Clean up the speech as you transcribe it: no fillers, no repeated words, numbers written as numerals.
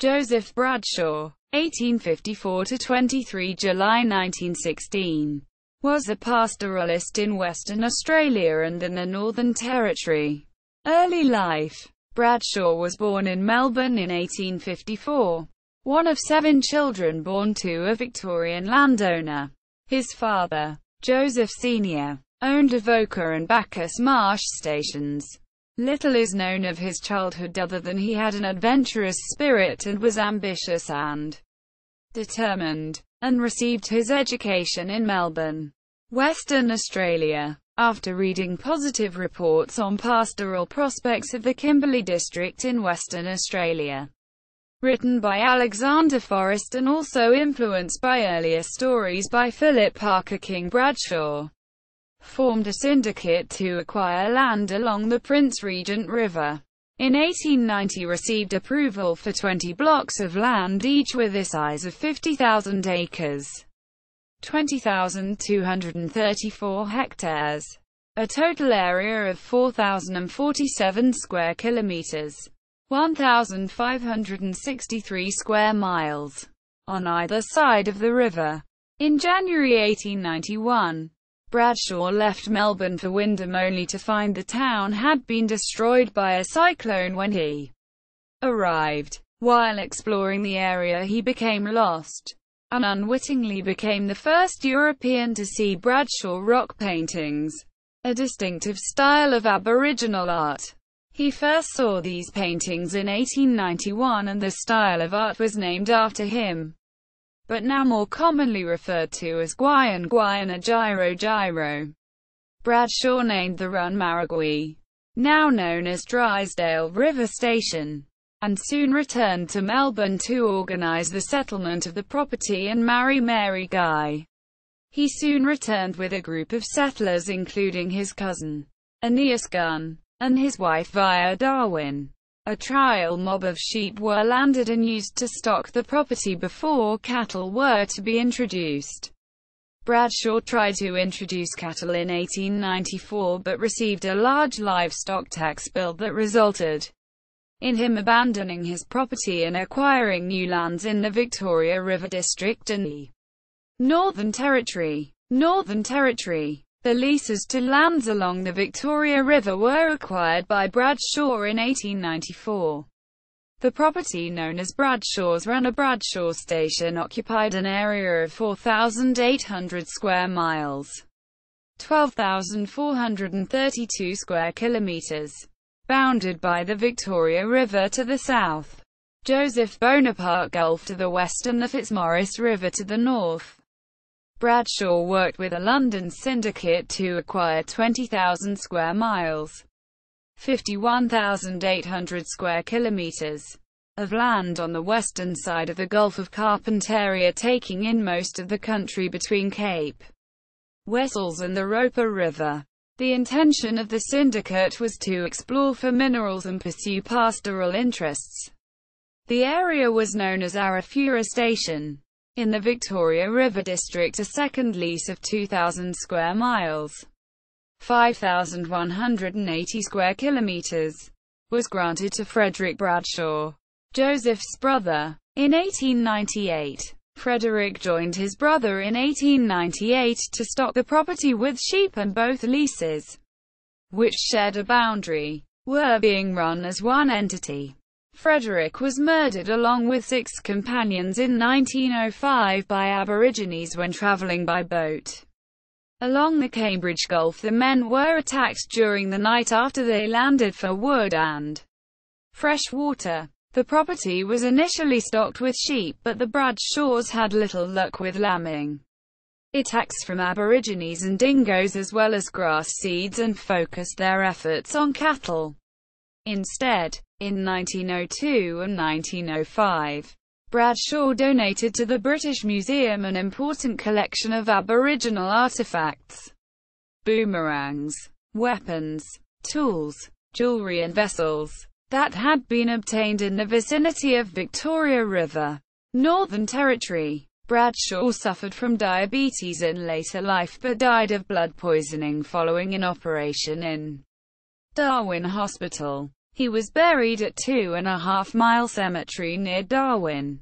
Joseph Bradshaw, 1854–23 July 1916, was a pastoralist in Western Australia and in the Northern Territory. Early life. Bradshaw was born in Melbourne in 1854. One of 7 children born to a Victorian landowner. His father, Joseph Sr., owned Avoca and Bacchus Marsh stations. Little is known of his childhood other than he had an adventurous spirit and was ambitious and determined, and received his education in Melbourne, Western Australia. After reading positive reports on pastoral prospects of the Kimberley district in Western Australia, written by Alexander Forrest and also influenced by earlier stories by Philip Parker King, Bradshaw formed a syndicate to acquire land along the Prince Regent River. In 1890 received approval for 20 blocks of land each with a size of 50,000 acres. 20,234 hectares. A total area of 4,047 square kilometers. 1,563 square miles. On either side of the river. In January 1891, Bradshaw left Melbourne for Wyndham only to find the town had been destroyed by a cyclone when he arrived. While exploring the area he became lost, and unwittingly became the first European to see Bradshaw rock paintings, a distinctive style of Aboriginal art. He first saw these paintings in 1891 and the style of art was named after him, but now more commonly referred to as Guyana Gyro. Bradshaw named the run Maragui, now known as Drysdale River Station, and soon returned to Melbourne to organise the settlement of the property and marry Mary Guy. He soon returned with a group of settlers including his cousin, Aeneas Gunn, and his wife via Darwin. A trial mob of sheep were landed and used to stock the property before cattle were to be introduced. Bradshaw tried to introduce cattle in 1894 but received a large livestock tax bill that resulted in him abandoning his property and acquiring new lands in the Victoria River District and the Northern Territory. The leases to lands along the Victoria River were acquired by Bradshaw in 1894. The property known as Bradshaw's Run, a Bradshaw station, occupied an area of 4,800 square miles, 12,432 square kilometers, bounded by the Victoria River to the south, Joseph Bonaparte Gulf to the west and the Fitzmaurice River to the north. Bradshaw worked with a London syndicate to acquire 20,000 square miles, 51,800 square kilometers, of land on the western side of the Gulf of Carpentaria, taking in most of the country between Cape Wessels and the Roper River. The intention of the syndicate was to explore for minerals and pursue pastoral interests. The area was known as Arafura Station. In the Victoria River District, a second lease of 2,000 square miles, 5,180 square kilometers, was granted to Frederick Bradshaw, Joseph's brother. In 1898, Frederick joined his brother in 1898 to stock the property with sheep, and both leases, which shared a boundary, were being run as one entity. Frederick was murdered along with 6 companions in 1905 by Aborigines when travelling by boat along the Cambridge Gulf. The men were attacked during the night after they landed for wood and fresh water. The property was initially stocked with sheep, but the Bradshaws had little luck with lambing attacks from Aborigines and dingoes as well as grass seeds, and focused their efforts on cattle instead. In 1902 and 1905, Bradshaw donated to the British Museum an important collection of Aboriginal artifacts, boomerangs, weapons, tools, jewellery and vessels, that had been obtained in the vicinity of Victoria River, Northern Territory. Bradshaw suffered from diabetes in later life but died of blood poisoning following an operation in Darwin Hospital. He was buried at 2.5 Mile Cemetery near Darwin.